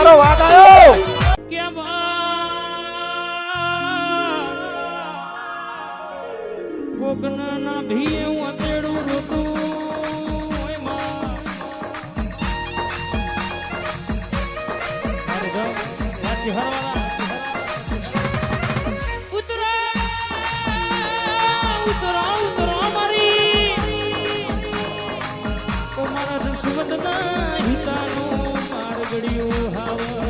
મારો વાદ આવ્યો કે કોકના ના ભીએ હું અતેડું રોતું હોય માં પાછી હરવાના ઉતરા મારી ઓ મારા દુશ્મનના હિતાનું મારગડિયું હાવત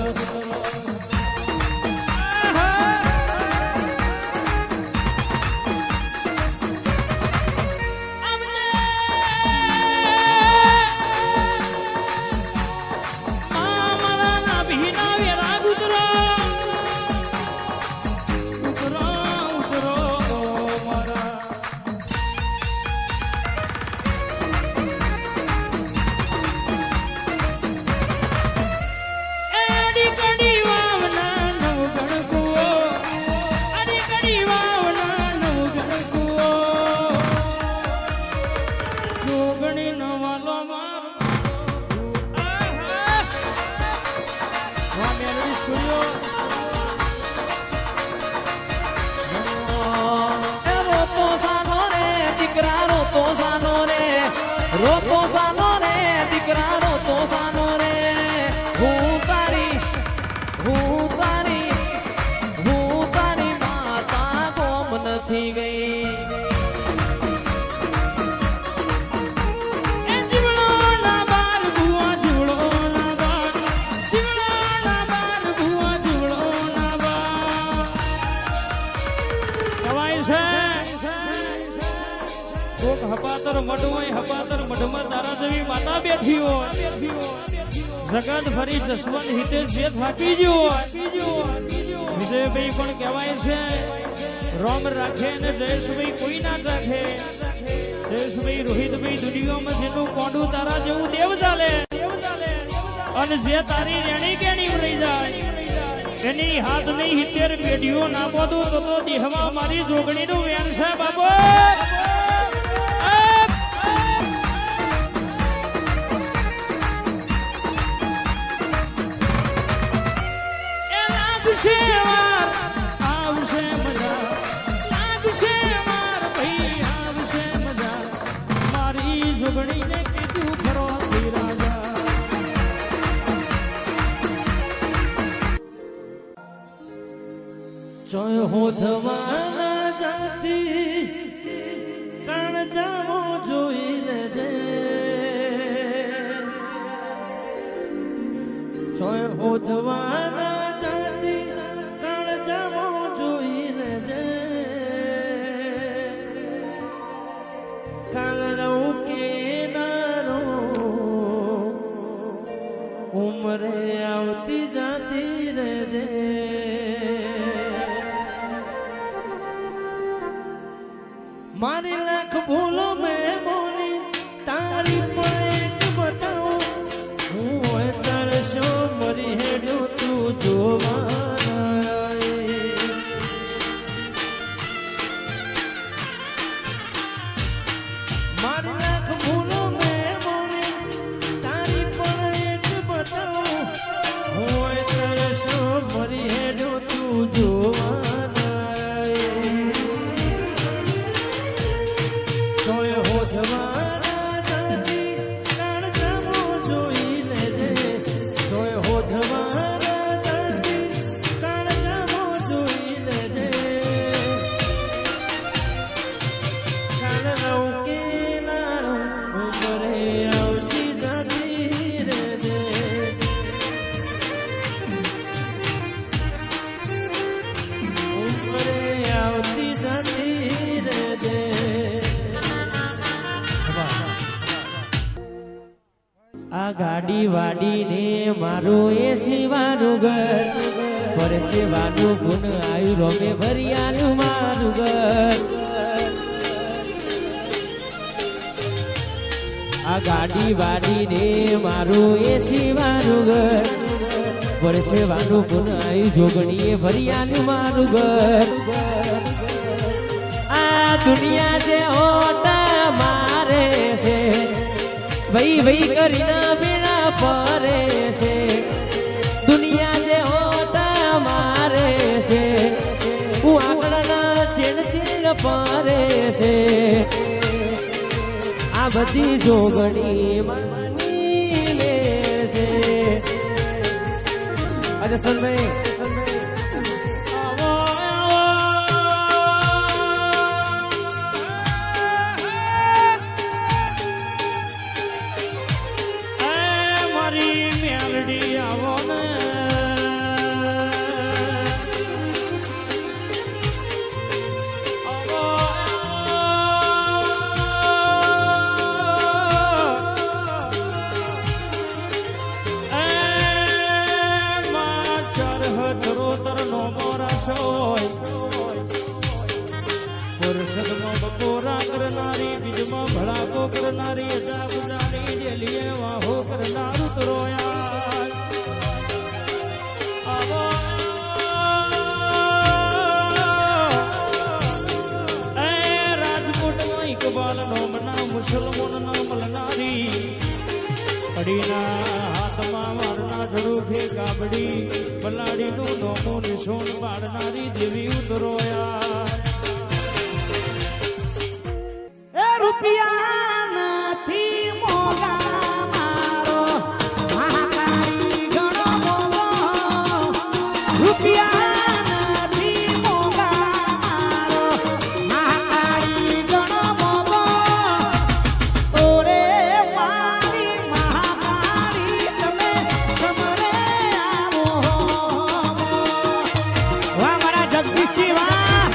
રોતો સાનો રે દીકરા રોતો સાનો રે હું તારી માતા કોમ નથી ગઈ હપાતર મઢ હપાતર મઢમાં તારા જેવી માતા બેઠી હોય જગત ફરી જસવંત હિતેશ જે થાકી ગયો વિજયભાઈ પણ કહેવાય છે રોમ રાખે ને જયેશભાઈ કોઈ ના ચાખે જયેશભાઈ રોહિતભાઈ દુનિયામાં જેનું કોંડું તારા જેવું દેવ ચાલે અને જે તારી રેણી કેણી રહી જાય એની હાથ નહીં 70 પેઢીઓ ના બોધું તો દેહમાં મારી જોગણીનું વેણ છે બાબો જોય હોધવાના જાતી કણ જામો જોઈ લેજે જોય હોધવાના જાતી કણ જામો જોઈ લેજે કાલ રહું કે ના રહું ઉમરે આવતી જાતી રહેજે મારી લાખ ભૂલો મેં બોલી તારી પણ એક બતાવું હું હોય તરસો મરી હેડું તું જોવાના મારી લાખ ભૂલો મેં બોલી તારી પણ એક બતાવું હું હોય તરસો મરી હેડું તું જોવાના આ ગાડી વાડીને મારું એ સેવાનું ઘર પર સેવાનું ગુણ આયુ રોમે ભરિયાનું મારું ઘર આ ગાડી વાડીને મારું એ સેવાનું ઘર પર સેવાનું ગુણ આયુ જોગણીએ ભરિયાનું મારું ઘર આ દુનિયા જે ઓટા મારે છે વહી કરીને બેડા પરે છે દુનિયા દિલ પારે છે આ બધી જોગણી માની લે છે અરે સનભાઈ આવો, આવો. એ મારી મેલડી આવો ને આવો, આવો. એ માં ચરહદ રોતર નો મોરાશોય પુરુષદમાં બપોરા કરનારી બીજમાં ભડાકો કરનારી જાગુજાની ડેલીએ વાહો કરનારું તરોયા આવો એ રાજકોટમાં ઇકબાલ નોમના મુસલમાનના મલનારી અડીના હાથમાં મારના ઝડુખે કાબડી બલાડીનું નોમું નિશોન પાડનારી દેવી ઉતરોયા એ રૂપિયા નથી મોગા મારો મહાકાળી ગણો મોગો રૂપિયા નથી મોગા મારો મહાકાળી ગણો મોગો ઓરે મારી મહાકાળી તમે સમરે આવો વાહ મારા જગદીશી વાહ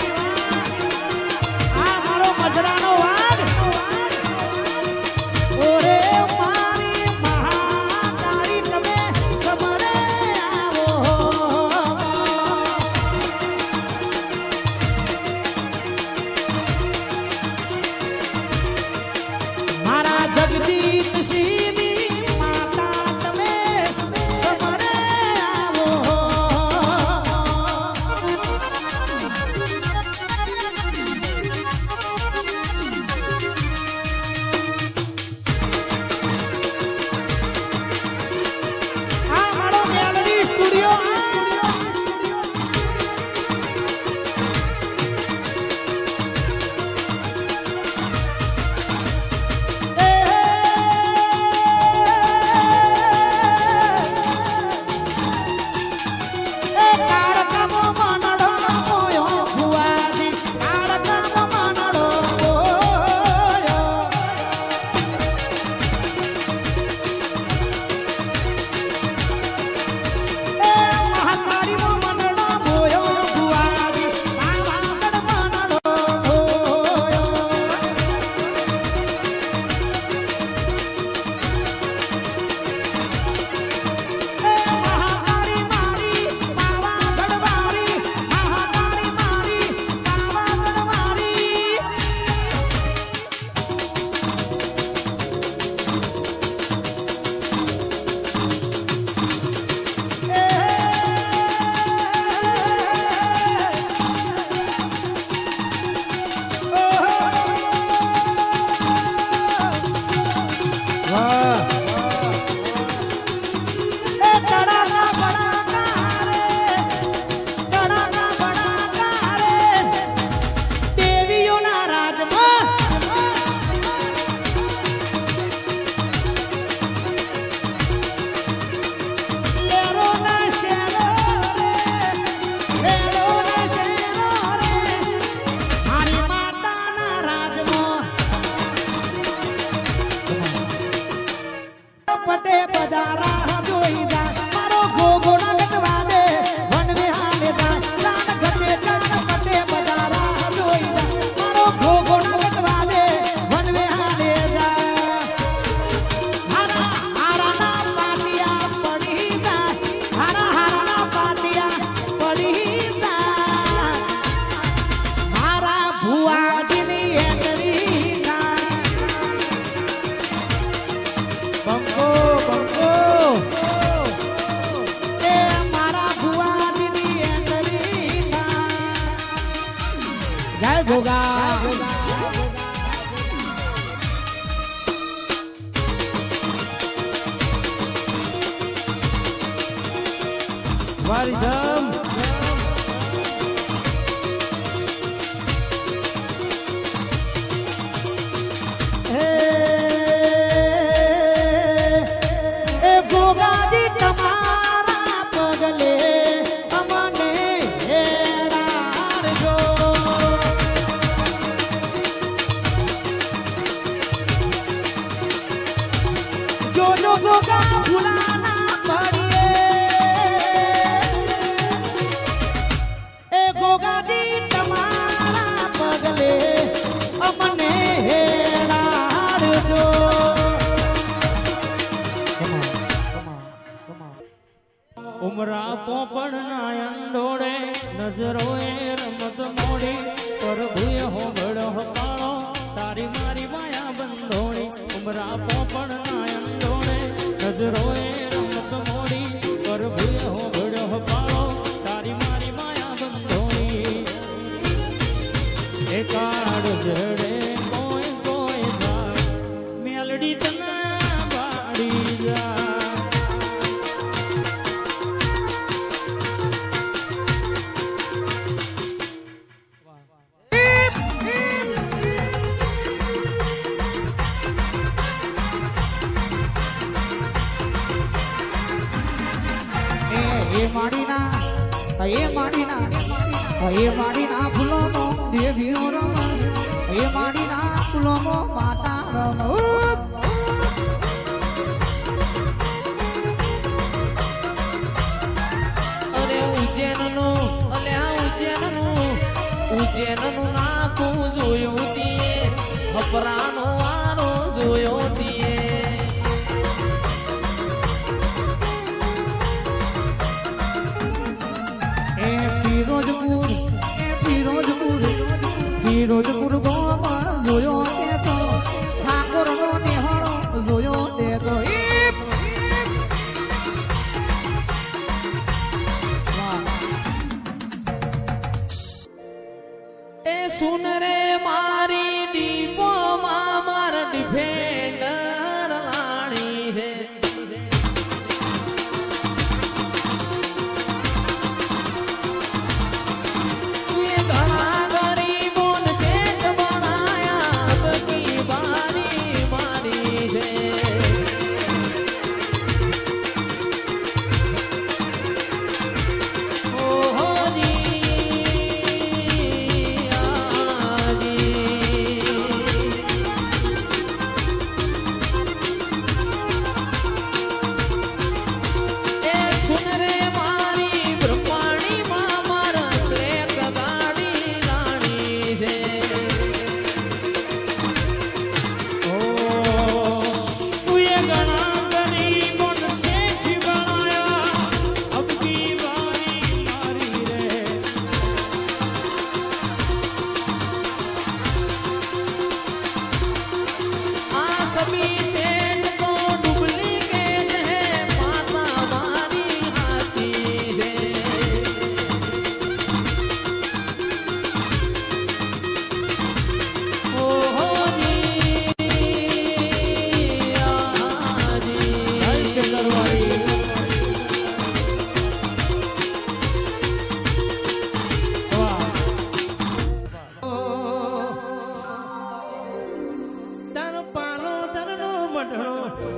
જોજો ગોગા ફૂલાના પડીએ એ ગોગાજી તમારા પગલે અમને હેરાડજો ઉમરા પોપણ ના અંડોળે નજરોએ રમત મોડી પ્રભુએ હોબળ હપાળો તારી મારી માયા બંધોણી ઉમરા પોપણ ના અંડોળે નજરોએ રમત મોડી પ્રભુએ હોબળ હપાળો તારી મારી માયા બંધોણી એકાડ જડે કોઈ કોઈ જાય મેલડી તના બાડી જાય એ માડીના ફૂલોનો દેવીઓ રમ એ માડીના ફૂલોનો માતા રમ અરે ઉજ્જૈનનું નાખું જોયું તીએ હપરાનો વારો જોયો તીએ ફિરોજપુર ગોમાં જોયો તે તો ઠાકોરનો નિહાળો જોયો તે તો એ સુન રે મારી દીપો માં માર ડિફેન્ડર લાણી છે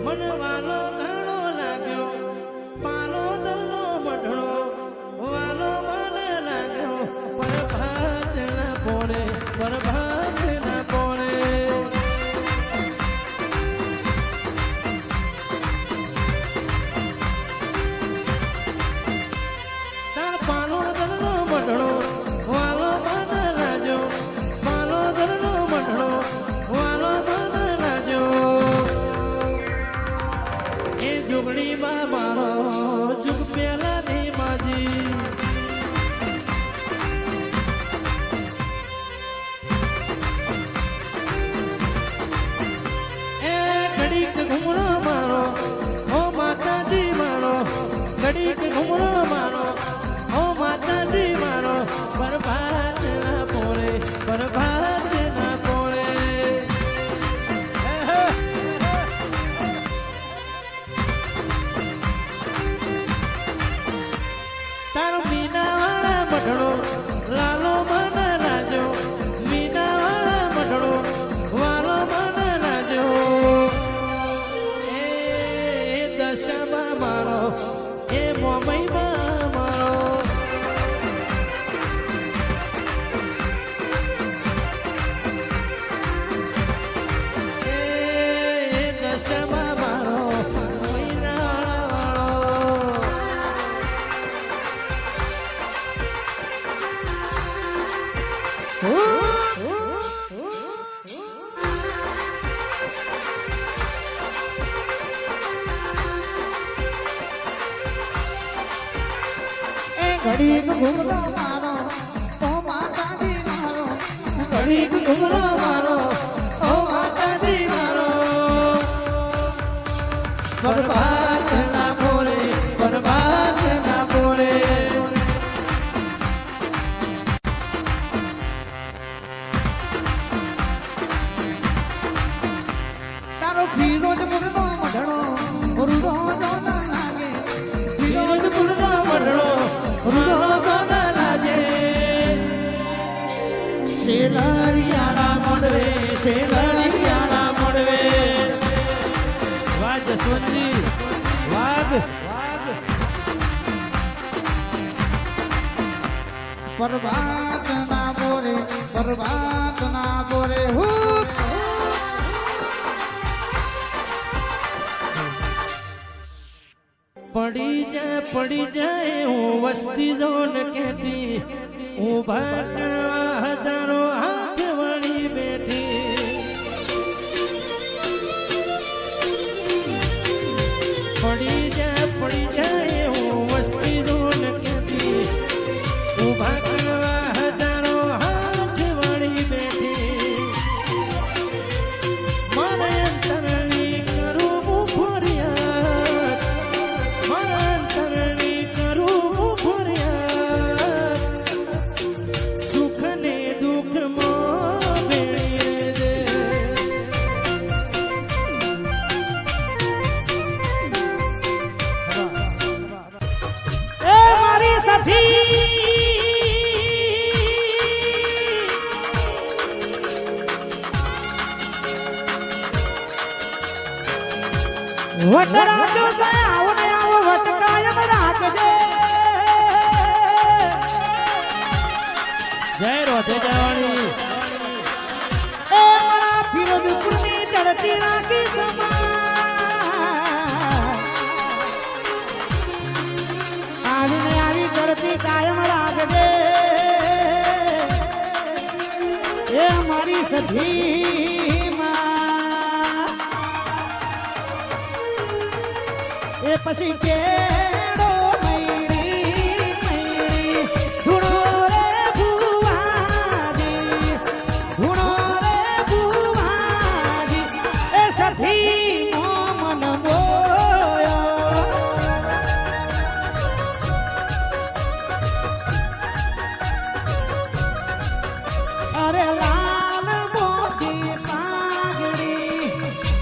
મનવાનો ઘણો લાગ્યો પાલો દરનો મઢણો વાલો મને લાગ્યો પર ભાત ના પોણે પર ભાત ના પોણે તાર પાલો દરનો મઢણો વાલો મને રાજો પાલો દરનો મઢણો વાલો મને રાજો જોગણી માં મારો જુગ પેલા ની માજી એ ઘડીક ઘૂમરો મારો ઓ માતાજી મારો ઘડીક ઘૂમરો મારો ઓ માતાજી મારો બરબાદ ના પોરે બરબાદ ના પોરે તારો મીનાવાળા મઢડો લાલો મન રાજો મીનાવાળા મઢડો વાલો મન રાજો એ દશામાં મારો એ મોમઈમાં ઘડીક ઘૂમરો મારો ઓ માતાજી મારો ઘડીક ઘૂમરો મારો ઓ માતાજી મારો બરબાદ ના બોલે બરબાદ ના બોલે તારો ફિરોજ મુરનો મઢણો રૂડો જોન લાગે ફિરોજ મુરનો મઢણો રૂડો જોન લાગે શેલરિયાળા મોડવે શેલરિયાળા મોડવે વાહ જસવંતજી વાહ બરબાદ ના બોરે બરબાદ ના બોરે હું પડી જાય હું વસ્તી જોન કહેતી હું ભાગણા હજારો હાથ વળી બેઠી પડી જાય હું વસ્તી જોન કહેતી હું ભાગણા હજારો હાથ વળી બેઠી મારે અંતરની કરું હું ફરિયાદ મારા અંતરની કરું હું ફરિયાદ સુખ ને દુઃખમાં ભેળીએ દે એ મારી સાથી વટરાજો આવો ને આવો વટકાયમ રાખજે જય રોધે જવાણી એ મારા ફિરોજપુરની ચડતી રાખી સમા આવીને આવી ચડતી કાયમ રાખજે એ મારી સધી માં એ પછી કેડો મૈરી મૈરી ધૂણો રે ભુવાજી ધૂણો રે ભુવાજી એ સખી નો મન મોયો અરે લાલ મોતી પાઘડી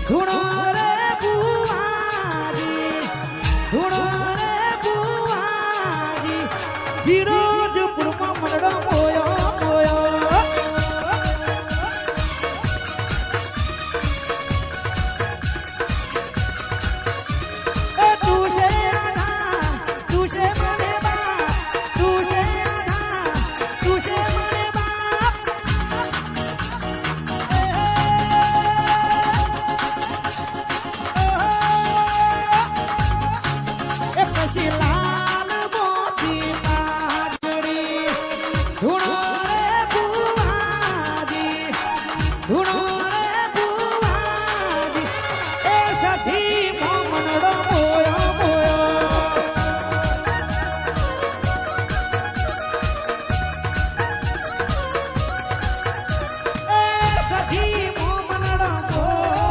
ધૂણો રે ભુવાજી ધૂણો રે ભુવાજી ફિરોજપુરમાં મનડો મોયો મોયો એ તું છે આના તું છે મને બાપ તું છે આના તું છે મને બાપ એ પછી લાલ મોતી પાઘડી ધૂણો રે ભુવાજી ધૂણો રે ભુવાજી એ સખી મોમનડો મોયો મોયો એ સખી મોમનડો મોયો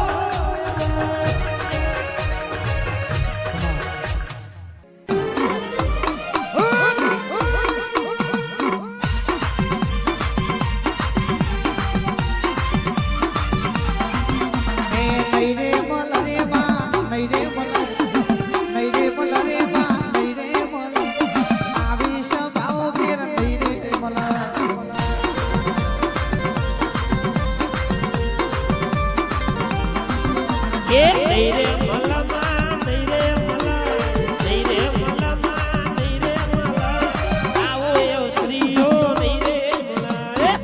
નહીં રે મલ રે માં નહીં રે મલ રે માં નહીં રે મલ આવી સભાઓ ફેર નહીં રે મલ એ નહીં રે મલમાં નહીં રે મલા નહીં રે મલમાં નહીં રે મલા આવો એવો શ્રીઓ નહીં રે મલા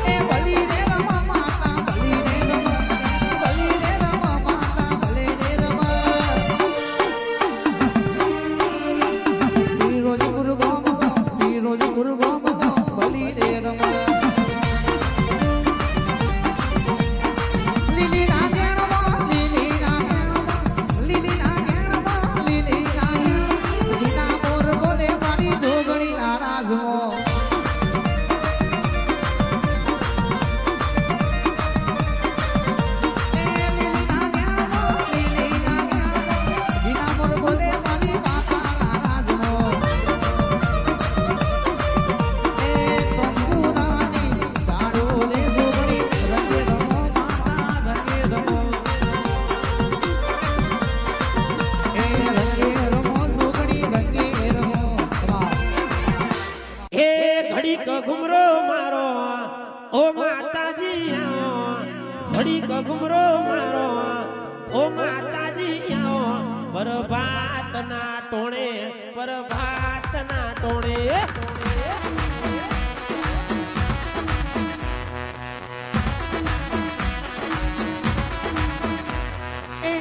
એ બલી રે રમા માતા બલી રે રમા માતા બલી રે રમા ફિરોજપુર ગોમ બલી રે રમા લીલી મારો ઓ માતાજી આવો ઘડીક ઘુમરો મારો ઓ માતાજી આવો પરભાતના ટોણે પરભાતના ટોણે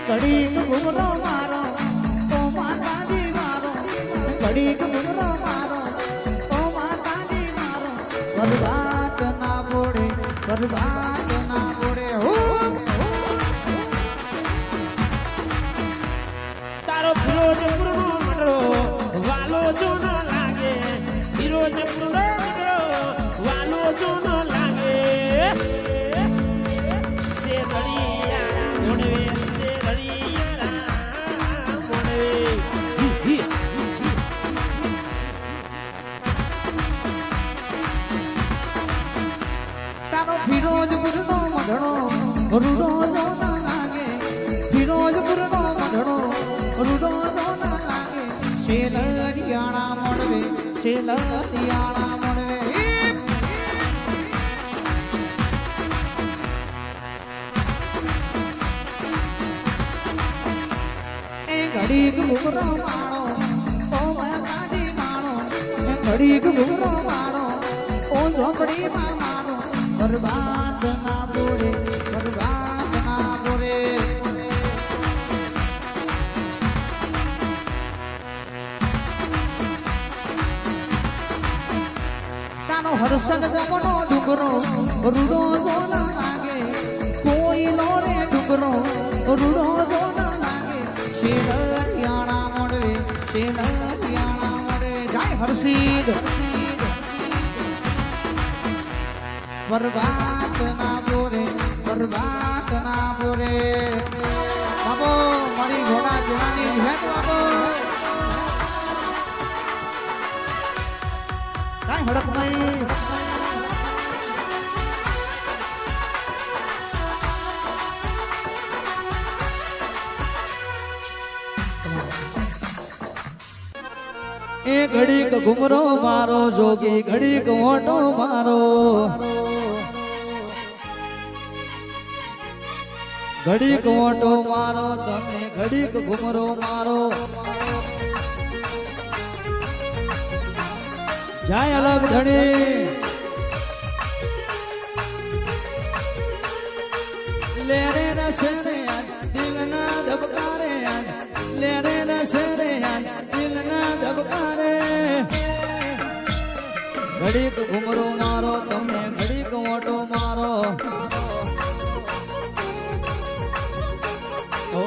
ઘડીક ઘુમરો મારો ઓ માતાજી મારો ઘડીક ઘુમરો મારો ઓ માતાજી મારો બરબાદ ના બોડે હો તારો ફિરોજપુરનો મંડળો વાલો જો ન લાગે ફિરોજપુરનો મંડળો વાલો જો ન લાગે શેરડીયારા મોડવે શેરડીયારા મોડવે તારો ફિરોજપુરનો મઢડો રૂડો જો ના લાગે ફિરોજપુરનો મઢડો રૂડો જો ના લાગે શેલરિયાણા મોડવે શેલરિયાણા મોડવે એ ઘડીક ઘુમરો માણો ઓ માતાજી માણો ઘડીક ઘુમરો માણો ઓ ઝોપડીમાં મારો બરબાદ ના બોડે બરબાદ ના બોડે તાનો હરસદ જમનો ડુંગરો રૂડો જો ન લાગે કોઈ નો રે ડુંગરો રૂડો જો ન લાગે શેલરિયાણા મોડવે શેલરિયાણા મોડવે જાય હરસીદ બરબાદ ના બોરે બાબો મારી ઘોડા જેવાની ભેટ બાબો કાઈ હડક નહીં એ ઘડીક ઘુમરો મારો જોગી ઘડીક મોટો મારો ઘડીક મોટો મારો તમે ઘડીક ઘુમરો મારો જાય અલગ ધણી લે રે રસે રે દિલ ના ધબકારે લે રે રસે રે દિલ ના ધબકારે ઘડીક ઘુમરો મારો તમે ઘડીક મોટો મારો ઓ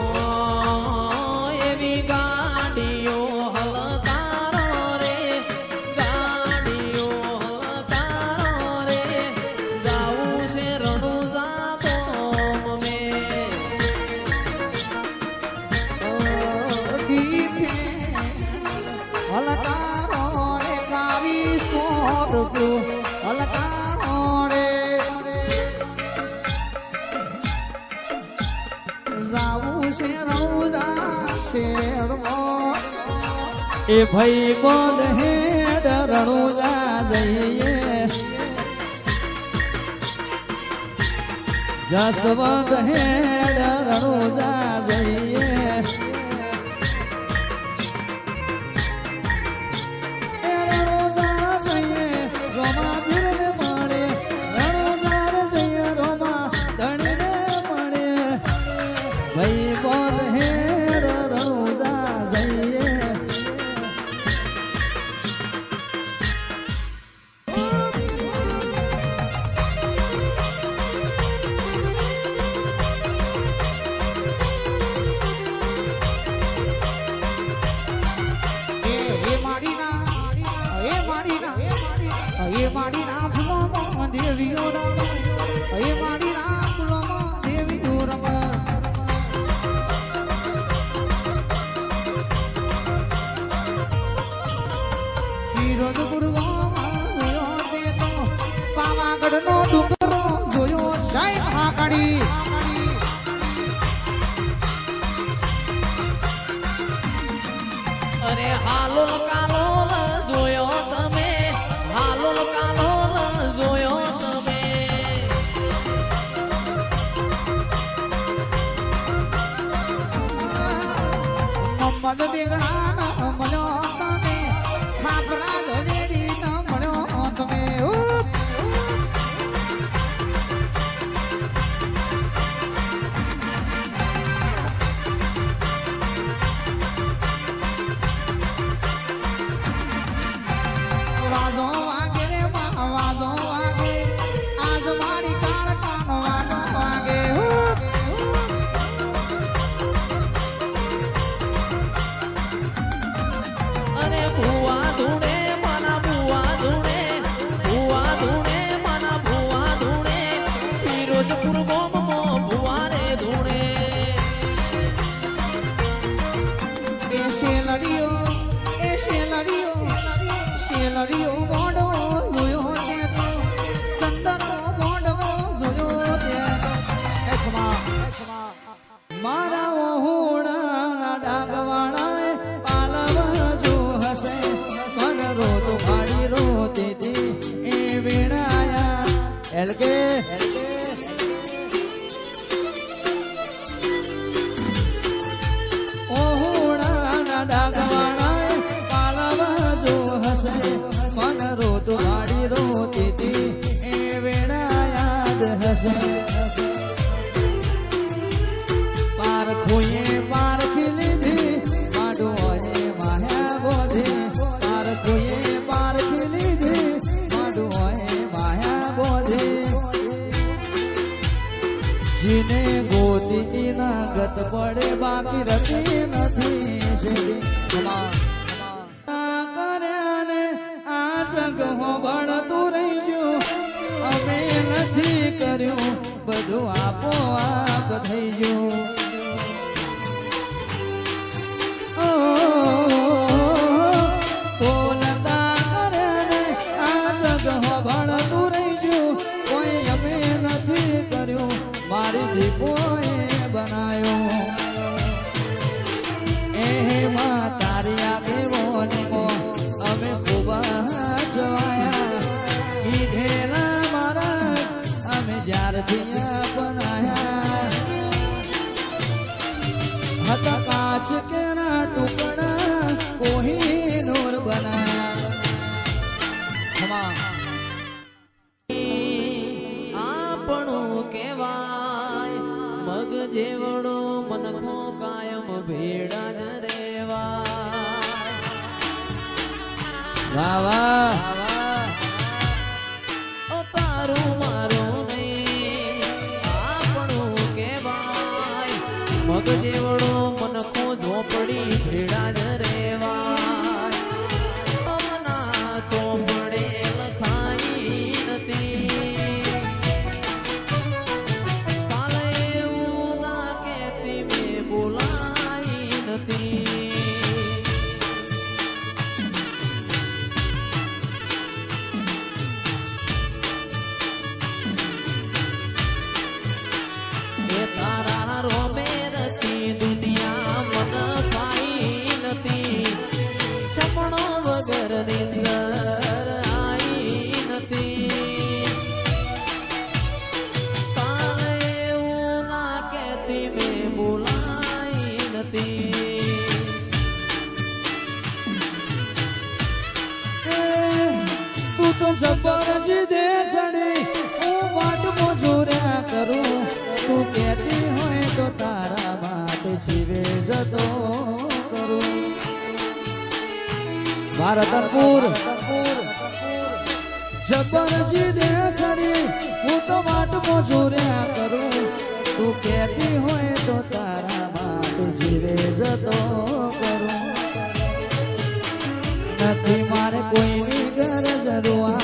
એવી ગાડીઓ હલકારો રે ગાડીઓ હલકારો રે જાવું છે રણુજા તો મે દીપે હલકારો રે કાવી સ્કોરપ્યો હલકારો રે જાવું છે રણુજા શેરવો એ ભાઈ બોલ હેડ રણુજા જઈએ જસવંત હેડ રણુજા જઈએ એ રણુજા જઈએ રોમા પીરને મળે રણુજા રે જઈએ રોમા ધણીને મળે ભાઈ બોલ હેડ રણુજા જઈએ એ માડીના ફૂલોમાં દેવીઓ રમ એ માડીના ફૂલોમાં દેવીઓ રમ ફિરોજપુર જોયો તે તો પાવાગઢનો ડુંગરો જોયો જય મહાકાળી અરે હાલો કાલો જોયો તમે હાલો કાલો જોયો હેલકે ઓહોણાના ડાગવાણા પાલવા જો હસે મન રોત વાડી રોતી હતી એ વેળા યાદ હશે પારખોએ પારખી લીધી માડોએ માયા બોધે પારખોએ પારખી લીધી માડોએ માયા બોધે જીને ગોતી ના ગત પડે બાકી રતી નથી કર્યાને આ સંગ હોબળતું રહીશું અમે નથી કર્યું બધું આપોઆપ થઈ ગયું બોલતા કર્યાને આ સંગ હોબળતું રહીશું કોઈ અમે નથી કર્યું મારી દીપોએ બનાયો એમાં તારી આગેવાનીમો અમે ખૂબ જવાયા કીધેલા મારા અમે જ્યારથી બનાયા હતા કાચ કેના ટુકડા કોહિનૂર બનાયા આપણું કેવાય મગ જેવડો મનખો કાયમ ભેડા જ રેવાય વાહ વાહ ઓ તારું મારું નહીં આપણું કેવાય મગ જેવડો મનખો ઝોપડી ભેડા જ રેવાય અમના ચોપડે લખાઈ નથી કાલે એવું ના કહેતી મેં બોલાઈ નથી તારા રોમે રચી દુનિયા મન પાઈ નથી સપનો વગર નિંદર આઈ નથી તારે એવું ના કહેતી મેં બોલાઈ નથી તું તો જબર સીધે ચડી હું વાટ મોજૂર્યા કરું તું કહેતી હોય તો તારા માટે જીવે જતો કરું ભારતપુર જબર સીધે ચડી હું તો વાટ મોજૂર્યા કરું તું કહેતી હોય તો તારા માટે જીવે જતો કરું નથી મારે કોઈની ગરજ રૂઆ